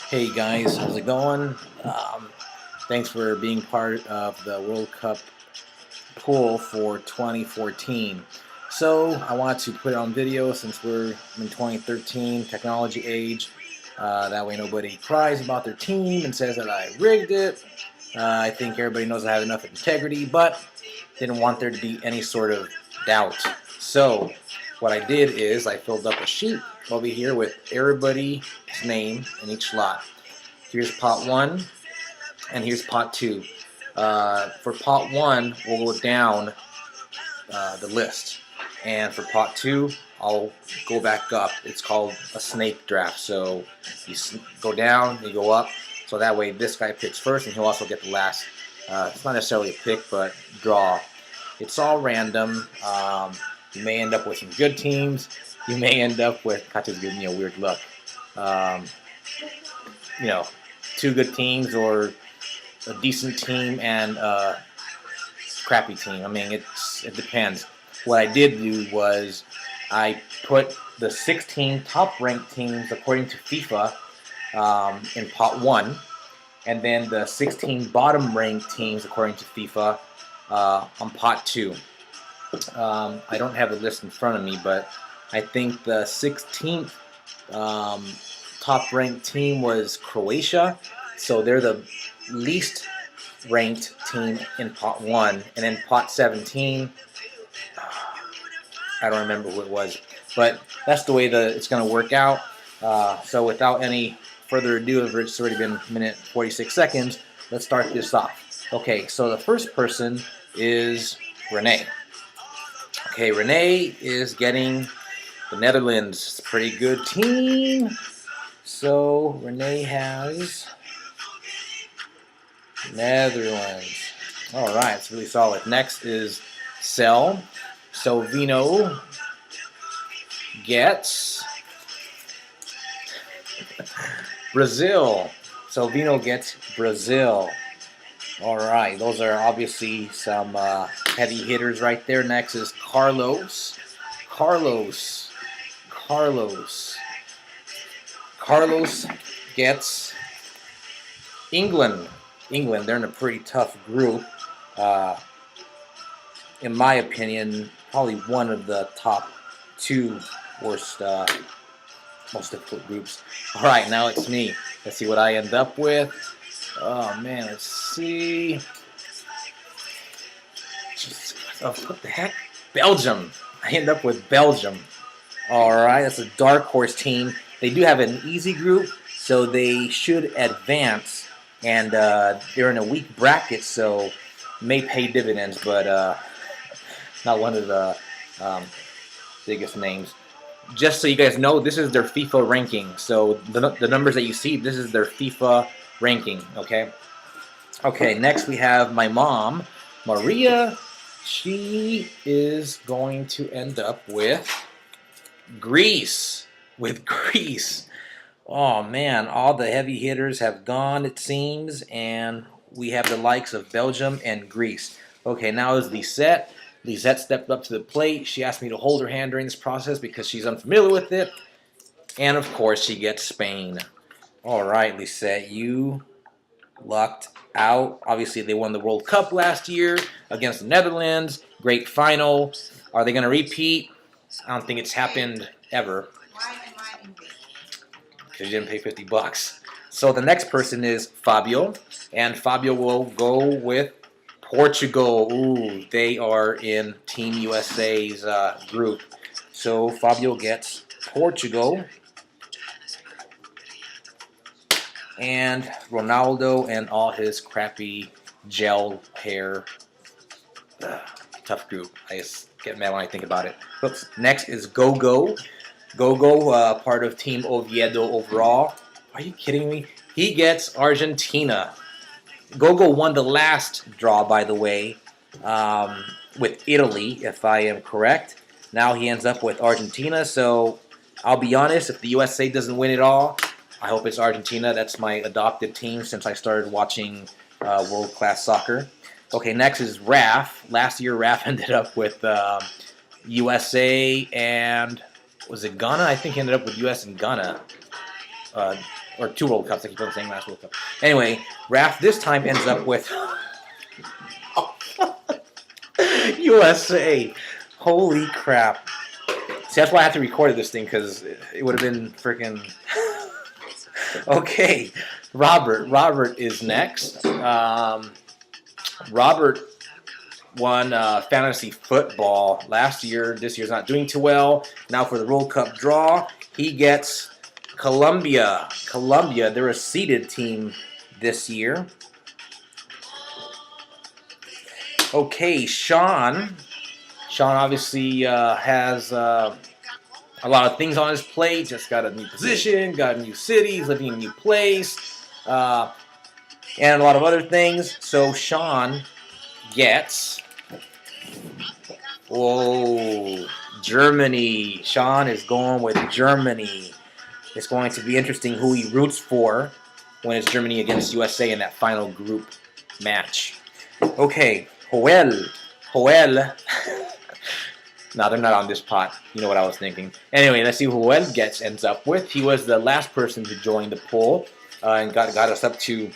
Hey guys, how's it going? Thanks for being part of the World Cup pool for 2014. So I wanted to put it on video since we're in 2013, technology age. That way nobody cries about their team and says that I rigged it. I think everybody knows I have enough integrity, but didn't want there to be any sort of doubt. So what I did is I filled up a sheet over here with everybody's name in each slot. Here's pot 1, and here's pot 2. For pot 1, we'll go down the list. And for pot 2, I'll go back up. It's called a snake draft. So you go down, you go up. So that way this guy picks first, and he'll also get the last. It's not necessarily a pick, but draw. It's all random. You may end up with some good teams. You may end up with, Kacha's giving me a weird look. You know, 2 good teams or a decent team and a crappy team. I mean, it depends. What I did do was I put the 16 top-ranked teams according to FIFA in pot 1, and then the 16 bottom-ranked teams according to FIFA on pot 2. I don't have the list in front of me, but I think the 16th top-ranked team was Croatia, so they're the least ranked team in pot 1, and then pot 17, I don't remember who it was, but that's the way it's going to work out. So without any further ado, it's already been a minute 46 seconds, let's start this off. Okay, so the first person is Renee. Okay, Renee is getting the Netherlands. It's a pretty good team. So Renee has Netherlands. All right, it's really solid. Next is Cell. So Vino gets Brazil. So Vino gets Brazil. All right, those are obviously some heavy hitters right there. Next is Carlos. Carlos gets England. They're in a pretty tough group. In my opinion, probably one of the top 2 worst, most difficult groups. All right, now it's me. Let's see what I end up with. Oh man, let's see. Jesus, what the heck? Belgium. I end up with Belgium. All right, that's a dark horse team. They do have an easy group, so they should advance. And they're in a weak bracket, so may pay dividends, but not one of the biggest names. Just so you guys know, this is their FIFA ranking. So the numbers that you see, this is their FIFA ranking, okay? Okay, next we have my mom, Maria. She is going to end up with Greece. Oh man, all the heavy hitters have gone, it seems, and we have the likes of Belgium and Greece. Okay, now is Lisette. Lisette stepped up to the plate. She asked me to hold her hand during this process because she's unfamiliar with it. And of course, she gets Spain. All right, Lisette, you lucked out. Obviously, they won the World Cup last year against the Netherlands. Great final. Are they going to repeat? I don't think it's happened ever. Because you didn't pay $50. So the next person is Fabio, and Fabio will go with Portugal. Ooh, they are in Team USA's group. So Fabio gets Portugal, and Ronaldo and all his crappy gel hair. Tough group. I just get mad when I think about it. Oops. Next is Gogo. Gogo, part of Team Oviedo overall. Are you kidding me? He gets Argentina. Gogo won the last draw, by the way, with Italy, if I am correct. Now he ends up with Argentina. So I'll be honest, if the USA doesn't win it all, I hope it's Argentina. That's my adopted team since I started watching world-class soccer. Okay, next is Raf. Last year, Raf ended up with USA and... was it Ghana? I think he ended up with U.S. and Ghana. or 2 World Cups. I keep on saying last World Cup. Anyway, Raph this time ends up with USA. Holy crap! See, that's why I have to record this thing, because it would have been freaking. Okay, Robert. Robert is next. Robert won fantasy football last year. This year's not doing too well. Now for the World Cup draw, he gets Colombia. Colombia, they're a seeded team this year. Okay, Sean. Sean obviously has a lot of things on his plate. Just got a new position, got a new city, living in a new place, and a lot of other things. So Sean gets, Germany. Sean is going with Germany. It's going to be interesting who he roots for when it's Germany against USA in that final group match. Okay, Joel. No, they're not on this pot. You know what I was thinking. Anyway, let's see who Joel ends up with. He was the last person to join the poll and got us up to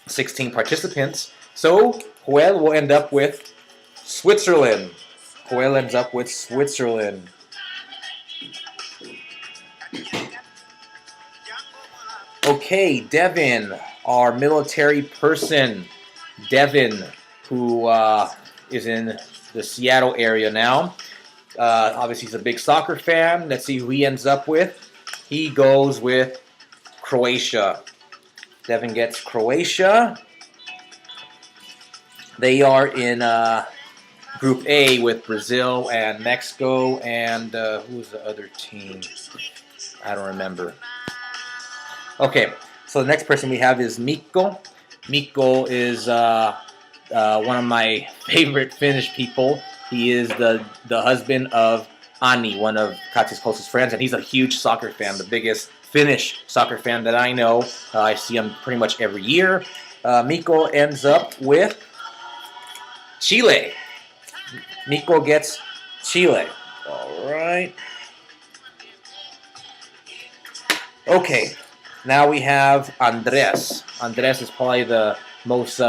16 participants. So Joel will end up with Switzerland. Joel ends up with Switzerland. Okay, Devin, our military person. Devin, who is in the Seattle area now. Obviously, he's a big soccer fan. Let's see who he ends up with. He goes with Croatia. Devin gets Croatia. They are in Group A with Brazil and Mexico and who's the other team? I don't remember. Okay, so the next person we have is Mikko. Mikko is one of my favorite Finnish people. He is the husband of Anni, one of Katya's closest friends, and he's a huge soccer fan, the biggest Finnish soccer fan that I know. I see him pretty much every year. Mikko ends up with Chile. Mikko gets Chile. All right. Okay. Now we have Andres. Andres is probably the most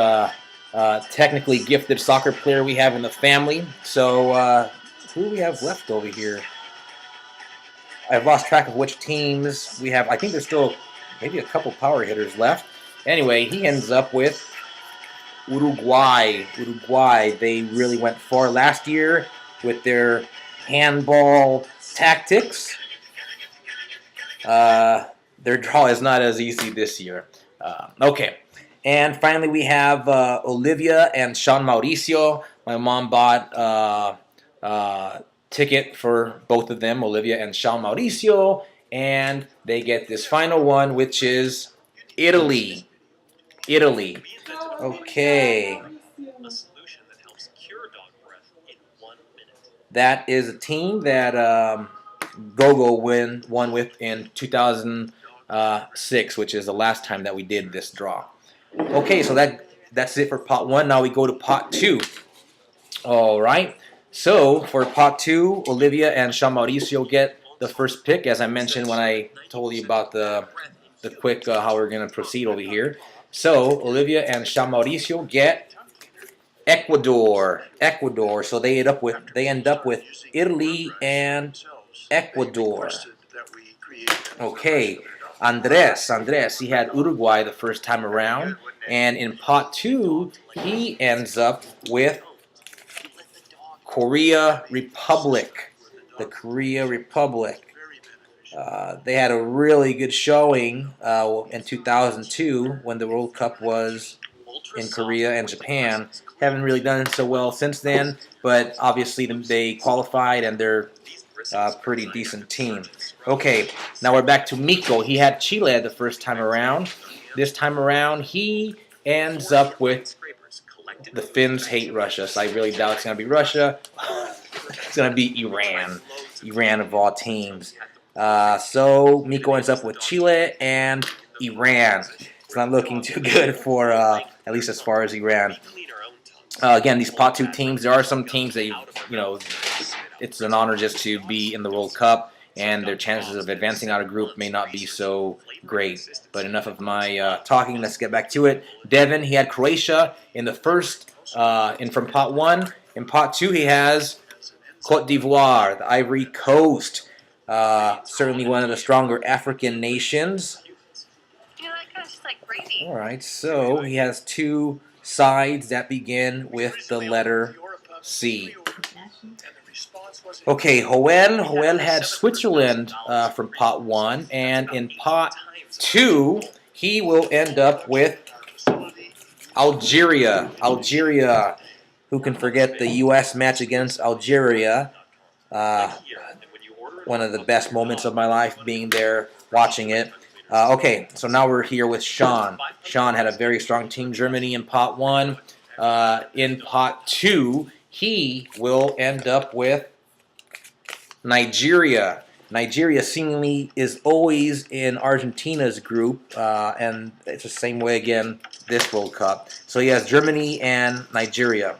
technically gifted soccer player we have in the family. So who do we have left over here? I've lost track of which teams we have. I think there's still maybe a couple power hitters left. Anyway, he ends up with Uruguay. Uruguay, they really went far last year with their handball tactics. Their draw is not as easy this year. Okay. And finally, we have Olivia and Sean Mauricio. My mom bought a ticket for both of them, Olivia and Sean Mauricio. And they get this final one, which is Italy. Italy. Okay. That is a team that Gogo won with in 2006, which is the last time that we did this draw. Okay, so that's it for pot 1. Now we go to pot 2. All right. So for pot 2, Olivia and Sean Mauricio get the first pick, as I mentioned when I told you about the quick how we're going to proceed over here. So Olivia and Sean Mauricio get Ecuador. Ecuador. So they end up with Italy and Ecuador. Okay. Andres, he had Uruguay the first time around, and in pot 2, he ends up with Korea Republic. The Korea Republic. They had a really good showing in 2002 when the World Cup was in Korea and Japan. Haven't really done so well since then, but obviously they qualified and they're a pretty decent team. Okay, now we're back to Mikko. He had Chile the first time around. This time around, he ends up with the Finns hate Russia, so I really doubt it's going to be Russia. It's going to be Iran. Iran of all teams. So Mikko ends up with Chile and Iran. It's not looking too good for, at least as far as Iran. Again, these pot 2 teams, there are some teams that, it's an honor just to be in the World Cup. and their chances of advancing out of group may not be so great. But enough of my talking. Let's get back to it. Devin, he had Croatia in the first, from pot 1. In pot 2, he has Cote d'Ivoire, the Ivory Coast. Certainly one of the stronger African nations. All right, so he has 2 sides that begin with the letter C. Okay, Joel had Switzerland from pot 1, and in pot 2, he will end up with Algeria. Algeria, who can forget the U.S. match against Algeria? One of the best moments of my life being there, watching it. Okay, so now we're here with Sean. Sean had a very strong team, Germany in pot 1. In pot 2, he will end up with Nigeria. Nigeria seemingly is always in Argentina's group, and it's the same way again this World Cup. So he has Germany and Nigeria.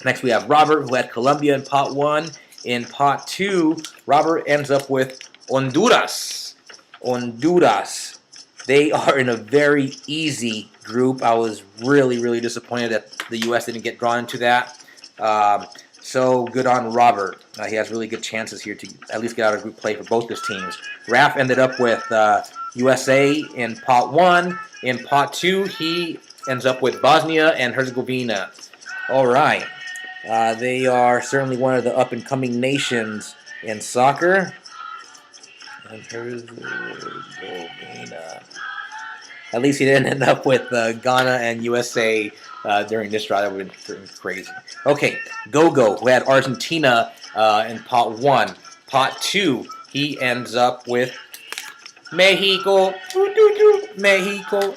Next we have Robert, who had Colombia in pot 1. In pot 2, Robert ends up with Honduras. Honduras. They are in a very easy group. I was really, really disappointed that the U.S. didn't get drawn into that. So good on Robert. He has really good chances here to at least get out of group play for both his teams. Raf ended up with USA in pot 1. In pot 2, he ends up with Bosnia and Herzegovina. All right. They are certainly one of the up-and-coming nations in soccer. And Herzegovina. At least he didn't end up with Ghana and USA during this draw. That would have been crazy. Okay, Gogo, who had Argentina in pot 1. Pot 2, he ends up with Mexico. Mexico.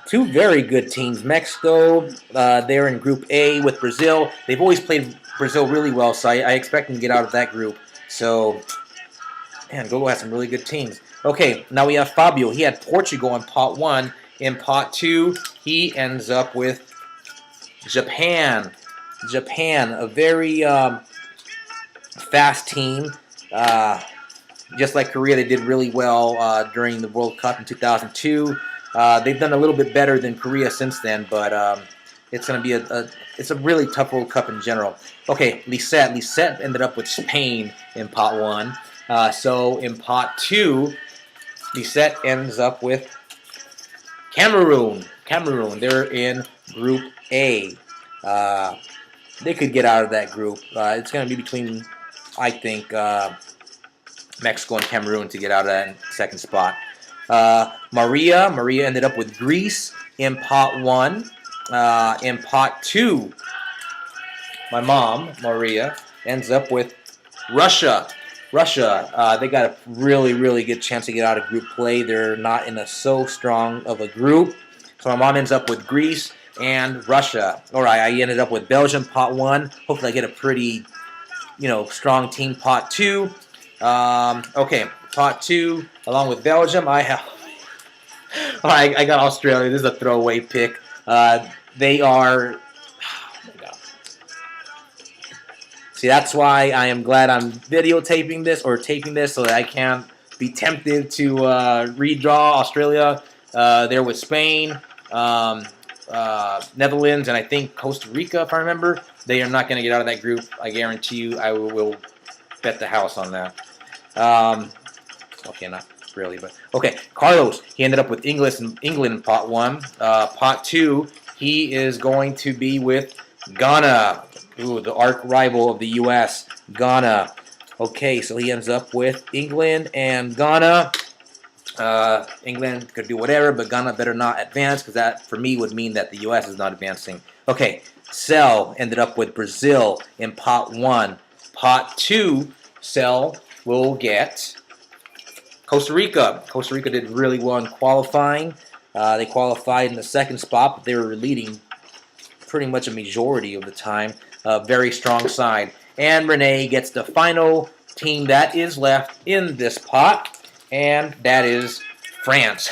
2 very good teams. Mexico, they're in Group A with Brazil. They've always played Brazil really well, so I expect them to get out of that group. So, man, Gogo has some really good teams. Okay, now we have Fabio. He had Portugal in pot 1. In pot 2, he ends up with Japan. Japan, a very fast team. Just like Korea, they did really well during the World Cup in 2002. They've done a little bit better than Korea since then, but it's going to be it's a really tough World Cup in general. Okay, Lisette. Lisette ended up with Spain in pot 1. So in pot 2, Lisette ends up with Cameroon. Cameroon, they're in Group A. They could get out of that group. It's going to be between, I think, Mexico and Cameroon to get out of that second spot. Maria ended up with Greece in pot 1. In pot 2, my mom, Maria, ends up with Russia. Russia, they got a really, really good chance to get out of group play. They're not in so strong of a group. So my mom ends up with Greece and Russia. All right, I ended up with Belgium, pot 1. Hopefully I get a pretty, strong team, pot 2. Okay, pot 2, along with Belgium, I have... All right, I got Australia. This is a throwaway pick. They are... See, that's why I am glad I'm videotaping this or taping this so that I can't be tempted to redraw Australia. They're with Spain, Netherlands, and I think Costa Rica, if I remember. They are not going to get out of that group. I guarantee you I will bet the house on that. Okay, not really, but... Okay, Carlos, he ended up with England in pot 1. Pot 2, he is going to be with Ghana. Ooh, the arch rival of the U.S., Ghana. Okay, so he ends up with England and Ghana. England could do whatever, but Ghana better not advance, because that, for me, would mean that the U.S. is not advancing. Okay, Cell ended up with Brazil in pot 1. Pot 2, Cell will get Costa Rica. Costa Rica did really well in qualifying. They qualified in the second spot, but they were leading pretty much a majority of the time. Very strong side. And Renee gets the final team that is left in this pot, and that is France.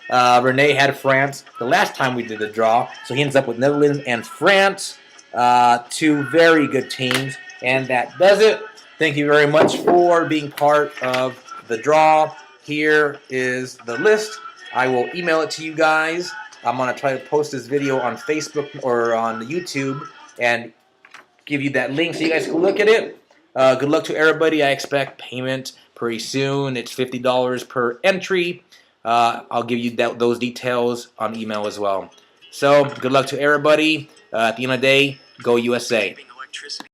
Renee had France the last time we did the draw, so he ends up with Netherlands and France, 2 very good teams, and that does it Thank you very much for being part of the draw. Here is the list. I will email it to you guys. I'm going to try to post this video on Facebook or on YouTube and give you that link so you guys can look at it. Good luck to everybody. I expect payment pretty soon. It's $50 per entry. I'll give you those details on email as well. So good luck to everybody. At the end of the day, go USA.